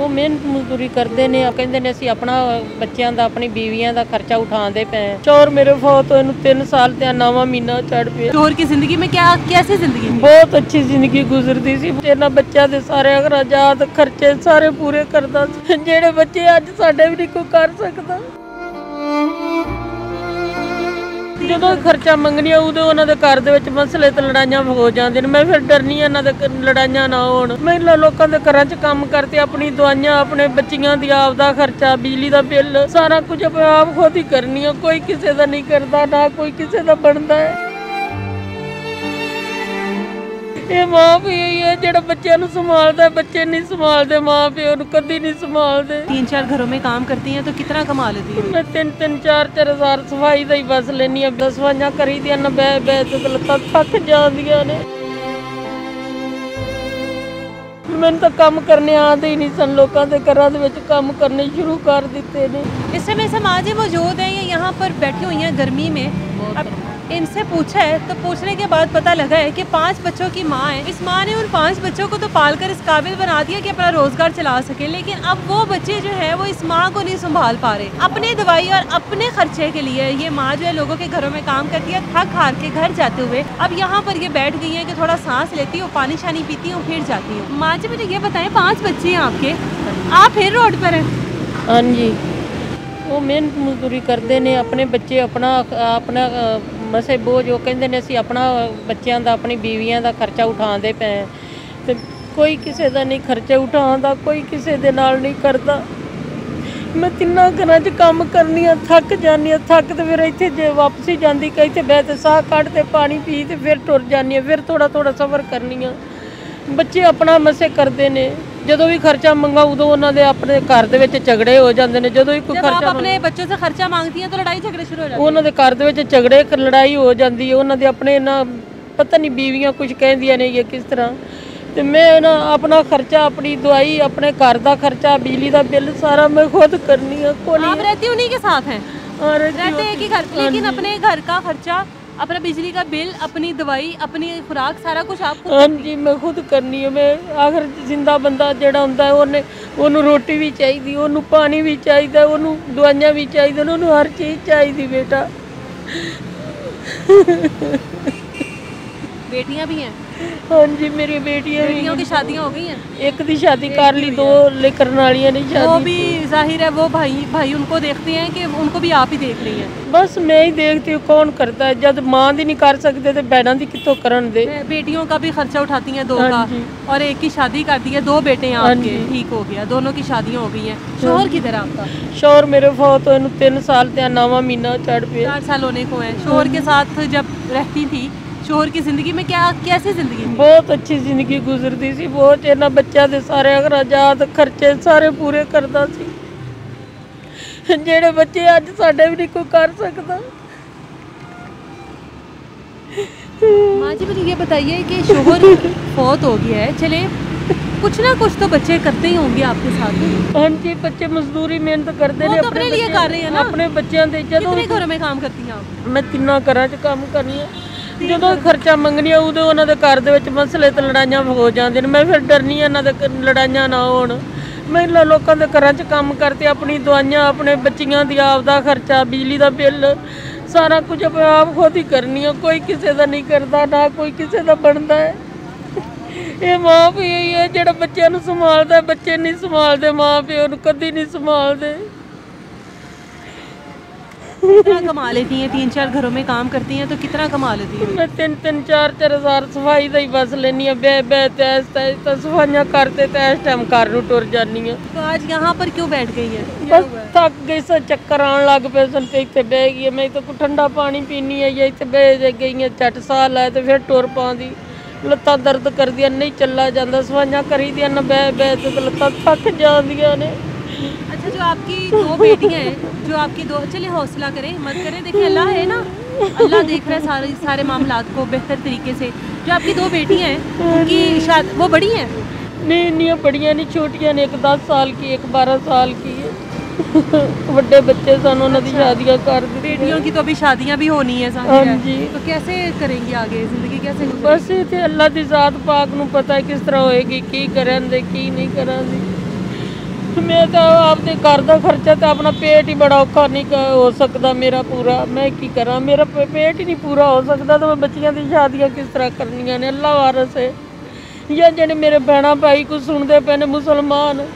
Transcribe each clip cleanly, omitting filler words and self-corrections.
ਉਹ ਮਿਹਨਤ ਮਜ਼ਦੂਰੀ ਕਰਦੇ ਨੇ, ਕਹਿੰਦੇ ਨੇ ਅਸੀਂ ਆਪਣਾ ਬੱਚਿਆਂ ਦਾ ਆਪਣੀ ਬੀਵੀਆਂ ਦਾ ਖਰਚਾ ਉਠਾਉਂਦੇ ਪਏ। ਸ਼ੌਹਰ ਮੇਰੇ ਫੌਤ ਹੋਏ ਨੂੰ 3 ਸਾਲ ਤੇ 9ਵਾਂ ਮਹੀਨਾ ਚੜ ਪਿਆ। शोहर की जिंदगी में क्या कैसी जिंदगी थी? ਬਹੁਤ ਅੱਛੀ ਜ਼ਿੰਦਗੀ ਗੁਜ਼ਰਦੀ ਸੀ। ਇਹਨਾਂ ਬੱਚਿਆਂ ਦੇ ਸਾਰੇ ਅਖਰਾਜਾਤ ਖਰਚੇ ਸਾਰੇ ਪੂਰੇ ਕਰਦਾ ਸੀ, ਜਿਹੜੇ ਬੱਚੇ ਅੱਜ ਸਾਡੇ ਵੀ ਨਹੀਂ ਕੋਈ ਕਰ ਸਕਦਾ। ਜਦੋਂ ਖਰਚਾ ਮੰਗਣੀ ਉਦੋਂ ਉਹਨਾਂ ਦੇ ਘਰ ਦੇ ਵਿੱਚ ਮਸਲੇ ਤੇ ਲੜਾਈਆਂ ਹੋ ਜਾਂਦੀਆਂ ਨੇ। ਮੈਂ ਫਿਰ ਡਰਨੀ ਇਹਨਾਂ ਦੇ ਲੜਾਈਆਂ ਨਾ ਹੋਣ। ਮੈਂ ਲੋਕਾਂ ਦੇ ਘਰਾਂ 'ਚ ਕੰਮ ਕਰਤੇ ਆਪਣੀ ਦਵਾਈਆਂ, ਆਪਣੇ ਬੱਚਿਆਂ ਦੀ ਆਪ ਦਾ ਖਰਚਾ, ਬਿਜਲੀ ਦਾ ਬਿੱਲ, ਸਾਰਾ ਕੁਝ ਆਪ ਖੁਦ ਹੀ ਕਰਨੀ ਆ। ਕੋਈ ਕਿਸੇ ਦਾ ਨਹੀਂ ਕਰਦਾ, ਨਾ ਕੋਈ ਕਿਸੇ ਦਾ ਬਣਦਾ ਹੈ। ਇਹ ਮਾਂ ਪਿਓ ਹੀ ਹੈ ਜਿਹੜਾ ਬੱਚਿਆਂ ਨੂੰ ਸੰਭਾਲਦਾ, ਬੱਚੇ नहीं संभालते, माँ प्यो ਨੂੰ कभी नहीं संभालते। 3-4 घरों में काम करती हैं तो कितना कमा लेती हैं? मैं 3-4 हज़ार सफाई का ही बस लेनी है। सफाइयां करी दियां ना, बह बह के लत्तां थक जांदियां ने। मैंने तो काम करने आते ही नहीं सन, लोगों के घरों दे विच काम करने शुरू कर दिते ने। इस समय समाज जी मौजूद हैं, ये यहाँ पर बैठी हुई हैं गर्मी में। अब इनसे पूछा है तो पूछने के बाद पता लगा है कि 5 बच्चों की माँ है। इस माँ ने उन 5 बच्चों को तो पालकर इस काबिल बना दिया कि अपना रोजगार चला सके, लेकिन अब वो बच्चे जो है वो इस माँ को नहीं संभाल पा रहे। अपने दवाई और अपने खर्चे के लिए ये माँ जो है लोगों के घरों में काम करती है, थक हार के घर जाते हुए अब यहाँ पर ये बैठ गई है कि थोड़ा सांस लेती हूँ, पानी शानी पीती हूँ, फिर जाती हूँ। माँ जी मुझे ये बताएं, 5 बच्चे हैं आपके, आप फिर रोड पर हैं? हाँ जी, वो मेहनत मजदूरी करते ने, अपने बच्चे अपना अपना मसे बोझ, वो कहते ने ਅਸੀਂ ਆਪਣਾ ਬੱਚਿਆਂ ਦਾ ਆਪਣੀ ਬੀਵੀਆਂ ਦਾ ਖਰਚਾ ਉਠਾਉਂਦੇ ਪਏ ਤੇ ਕੋਈ ਕਿਸੇ ਦਾ ਨਹੀਂ ਖਰਚਾ ਉਠਾਉਂਦਾ, ਕੋਈ ਕਿਸੇ ਦੇ ਨਾਲ ਨਹੀਂ ਕਰਦਾ। ਮੈਂ ਤਿੰਨਾਂ ਘਰਾਂ 'ਚ ਕੰਮ ਕਰਨੀ ਆ, ਥੱਕ ਜਾਂਦੀ ਆ। ਥੱਕ ਤੇ ਫਿਰ ਇੱਥੇ ਜੇ ਵਾਪਸੀ ਜਾਂਦੀ ਕਿ ਇੱਥੇ ਬਹਿ ਤੇ ਸਾਹ ਕੱਢ ਤੇ ਪਾਣੀ ਪੀ ਤੇ ਫਿਰ ਟੁਰ ਜਾਂਦੀ ਆ। ਫਿਰ ਥੋੜਾ ਸਬਰ ਕਰਨੀ ਆ। ਬੱਚੇ ਆਪਣਾ ਮਸੇ ਕਰਦੇ ਨੇ। ਜਦੋਂ ਵੀ ਖਰਚਾ ਮੰਗਾ ਉਦੋਂ ਉਹਨਾਂ ਦੇ ਆਪਣੇ ਘਰ ਦੇ ਵਿੱਚ ਝਗੜੇ ਹੋ ਜਾਂਦੇ ਨੇ। ਜਦੋਂ ਵੀ ਕੋਈ जब आप ਖਰਚਾ अपने बच्चों से खर्चा मांगती हैं तो लड़ाई झगड़े शुरू हो जाते हैं? ਉਹਨਾਂ ਦੇ ਘਰ ਦੇ ਵਿੱਚ ਝਗੜੇ ਲੜਾਈ ਹੋ ਜਾਂਦੀ ਹੈ। ਉਹਨਾਂ ਦੇ ਆਪਣੇ ਨਾ ਪਤਾ ਨਹੀਂ ਬੀਵੀਆਂ ਕੁਝ ਕਹਿੰਦੀਆਂ ਨੇ ਜਾਂ ਕਿਸ ਤਰ੍ਹਾਂ। ਤੇ ਮੈਂ ਨਾ ਆਪਣਾ ਖਰਚਾ, ਆਪਣੀ ਦਵਾਈ, ਆਪਣੇ ਘਰ ਦਾ ਖਰਚਾ, ਬਿਜਲੀ ਦਾ ਬਿੱਲ ਸਾਰਾ मैं खुद करनी है। आप रहती उन्हीं के साथ हैं? रहते हैं कि घर, लेकिन अपने घर का खर्चा, अपना बिजली का बिल, अपनी दवाई, अपनी खुराक, सारा कुछ आपको? हाँ जी, मैं खुद करनी है। मैं आखिर जिंदा बंदा ਜਿਹੜਾ ਹੁੰਦਾ ਹੈ ਉਹਨੂੰ ਰੋਟੀ ਵੀ ਚਾਹੀਦੀ, ਉਹਨੂੰ ਪਾਣੀ ਵੀ ਚਾਹੀਦਾ, ਉਹਨੂੰ ਦਵਾਈਆਂ ਵੀ ਚਾਹੀਦੀਆਂ, ਉਹਨੂੰ ਹਰ ਚੀਜ਼ ਚਾਹੀਦੀ ਬੇਟਾ। बेटियां भी हैं? हाँ जी, मेरी बेटियां भी। बेटियों की शादियां हो गई हैं? एक दी शादी कर ली, 2 लेकर नालियां नहीं शादी। वो भी जाहिर है वो भाई उनको देखते हैं कि उनको भी आप ही देख रही हैं? बस मैं ही देखती हूँ, कौन करता है। जब माँ दी नहीं कर सकते तो बहनों दी कितों करन दे। बेटियों का भी खर्चा उठाती हैं 2 का, और एक की शादी कर दी है। 2 बेटे हैं आपके, ठीक हो गया, दोनों की शादियां हो गई हैं। शोहर किधर है आपका? शोहर मेरे फौत होए 3 साल ते 9वां महीना चढ़ पे। 4 साल होने को है। शोहर के साथ जब रहती थी, शोहर की जिंदगी में क्या कैसी जिंदगी थी? बहुत अच्छी जिंदगी गुजरती सी। बहुत इन्हां बच्चों के सारे अखराजात खर्चे सारे पूरे करता सी, ਜਿਹੜੇ ਬੱਚੇ ਅੱਜ ਸਾਡੇ ਵੀ ਨਹੀਂ ਕੋਈ कर सकता। माँ जी मुझे ये बताइए कि शोहर फौत हो गया है, चले कुछ ना कुछ तो बच्चे करते ही होंगे आपके साथ? हाँ जी, बच्चे मजदूरी मेहनत करते हैं, अपने लिए कर रहे हैं ना? अपने बच्चों के। कितने घरों में काम करती हैं आप? मैं 3 ਘਰਾਂ 'ਚ ਕੰਮ ਕਰਨੀ ਆ। ਜਦੋਂ ਖਰਚਾ ਮੰਗਣੀ ਉਦੋਂ ਉਹਨਾਂ ਦੇ ਘਰ ਦੇ ਵਿੱਚ ਮਸਲੇ ਤੇ ਲੜਾਈਆਂ ਹੋ ਜਾਂਦੀਆਂ ਨੇ। ਮੈਂ ਫਿਰ ਡਰਨੀ ਆ ਇਹਨਾਂ ਦੇ ਲੜਾਈਆਂ ਨਾ ਹੋਣ। ਮੈਂ ਲੋਕਾਂ ਦੇ ਘਰਾਂ 'ਚ ਕੰਮ ਕਰਤੇ ਆਪਣੀ ਦਵਾਈਆਂ, ਆਪਣੇ ਬੱਚਿਆਂ ਦੀ ਆਪ ਦਾ ਖਰਚਾ, ਬਿਜਲੀ ਦਾ ਬਿੱਲ, ਸਾਰਾ ਕੁਝ ਆਪ ਖੁਦ ਹੀ ਕਰਨੀ ਆ। ਕੋਈ ਕਿਸੇ ਦਾ ਨਹੀਂ ਕਰਦਾ, ਨਾ ਕੋਈ ਕਿਸੇ ਦਾ ਬਣਦਾ ਹੈ। ਇਹ ਮਾਂ ਪਿਓ ਹੀ ਹੈ ਜਿਹੜਾ ਬੱਚਿਆਂ ਨੂੰ ਸੰਭਾਲਦਾ, ਬੱਚੇ ਨਹੀਂ ਸੰਭਾਲਦੇ, ਮਾਂ ਪਿਓ ਨੂੰ ਕਦੀ ਨਹੀਂ ਸੰਭਾਲਦੇ। कितना कमा लेती हैं? 3-4 घरों में काम करती हैं तो कितना कमा लेती हैं? मैं 3-4 हज़ार सफाई का ही बस लेनी है। बह बह तैस तैस तो सफाइयां करते तैस टाइम घर नूं टुर जानी है। तो आज यहाँ पर क्यों बैठ गई है? बस थक गई सा, चक्कर आने लग पे सन ते इत्थे बह गई। मैं तो ठंडा पानी पीनी है या इत्थे बह गई है, झट साह लै ते फिर टुर पाँदी। लत्तां दर्द कर दियां, नहीं चला जांदा। सफाइयां करी दियां ना, बह बह ते लत्तां थक जांदियां ने। अच्छा, जो आपकी 2 बेटियां हैं, जो आपकी 2, चलिए हौसला करें, मत करें, देखिए अल्लाह है ना, अल्लाह देख रहा है सारे मामलात को बेहतर तरीके से। जो आपकी 2 बेटियां हैं उनकी शादी, वो बड़ी हैं? नहीं, इन्नियां बड़ियां नहीं, छोटियां ने। एक 10 साल की, एक 12 साल की है। बड़े बच्चे सन, उन्होंने दी शादियां कर दी। बेटियों की तो अभी शादियां भी होनी है, हाँ जी। तो कैसे करेंगी आगे जिंदगी, कैसे गुजरेगी? बस इतने अल्लाह की जात पाक नूं पता है किस तरह होएगी, की करन दे की नहीं करन दी। मैं तो आपके घर का खर्चा तो अपना पेट ही बड़ा औखा नहीं हो सकता मेरा पूरा, मैं की करा, मेरा पेट ही नहीं पूरा हो सकता, तो मैं बच्चियां दी शादियां किस तरह करनियां ने। अल्लाह वारस है या जेडे मेरे भैन भाई को सुनते पे ने मुसलमान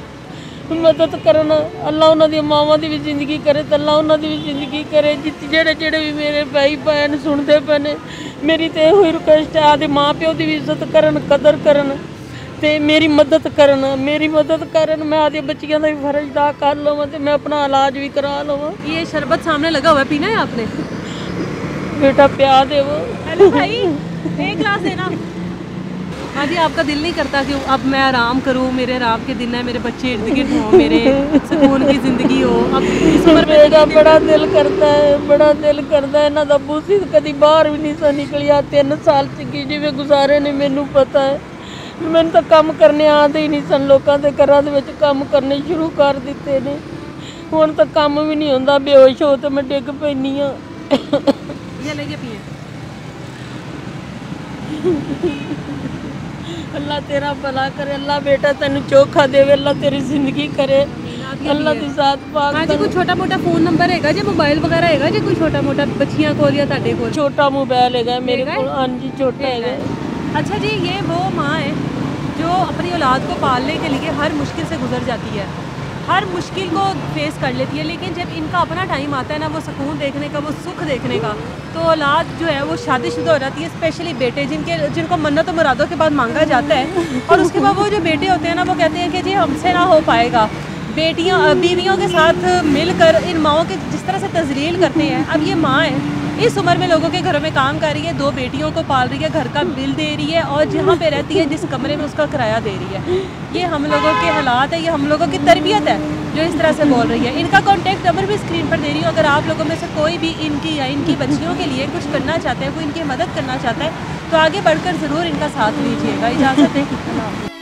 मदद करना, अल्लाह उन्होंने मावां की भी जिंदगी करे तो अल्लाह उन्होंने भी जिंदगी करे। जेडे जेडे भी मेरे भाई बहन सुनते पे ने, मेरी तो यही रिक्वेस्ट है, आदि माँ प्यो की भी इज्जत करन, कदर करन ते मेरी मदद करन, मैं आदि बच्चियां का भी फर्ज अदा कर लवां ते मैं अपना इलाज भी करा लवां। ये शरबत सामने लगा हुआ है, पीना है आपने? बेटा प्या देवो। हेलो भाई, एक गिलास देना। हाँ जी, आपका दिल नहीं करता कि अब मैं आराम करूँ, मेरे आराम के दिन है, मेरे बच्चे इर्द गिर्द हों, मेरे सुकून की जिंदगी हो? अब इस उम्र में मेरा बड़ा दिल करता है। इन्हां दा बूसी कदी बाहर भी नहीं सा निकलिया, 3 साल च की जिवें गुजारे ने मैनू पता है। मैंने तो काम करने आते ही नहीं सन, लोगों के घरों दे विच काम करने शुरू कर दिते ने, हुण तो काम भी नहीं होंदा, बेहोश हो तो मैं डिग पैनी हाँ। ये लेके पिए। अल्लाह तेरा भला करे, अल्लाह बेटा तेन चोखा देवे, अल्लाह तेरी जिंदगी करे, अल्लाह दी जात पाक। हाँ जी, कोई छोटा मोटा फोन नंबर हैगा जे, मोबाइल वगैरह हैगा जे, कोई छोटा मोटा बच्चियां कोल या तुहाडे कोल? छोटा मोबाइल है मेरे को, हाँ जी छोटा है। अच्छा जी, ये वो माँ है जो अपनी औलाद को पालने के लिए हर मुश्किल से गुजर जाती है, हर मुश्किल को फेस कर लेती है, लेकिन जब इनका अपना टाइम आता है ना, वो सुकून देखने का, वो सुख देखने का, तो औलाद जो है वो शादीशुदा हो जाती है। स्पेशली बेटे जिनको मन्नत और मुरादों के बाद मांगा जाता है, और उसके बाद वो जो बेटे होते हैं ना, वो कहते हैं कि जी हमसे ना हो पाएगा। बेटियां बीवियों के साथ मिलकर इन माओं के जिस तरह से तजलील करते हैं। अब ये माँ है, इस उम्र में लोगों के घरों में काम कर रही है, 2 बेटियों को पाल रही है, घर का बिल दे रही है, और जहाँ पे रहती है जिस कमरे में उसका किराया दे रही है। ये हम लोगों के हालात है, ये हम लोगों की तरबियत है जो इस तरह से बोल रही है। इनका कॉन्टैक्ट नंबर भी स्क्रीन पर दे रही हूँ, अगर आप लोगों में से कोई भी इनकी या इनकी बच्चियों के लिए कुछ करना चाहते हैं, कोई इनकी मदद करना चाहता है, तो आगे बढ़कर ज़रूर इनका साथ लीजिएगा। इजाज़त है।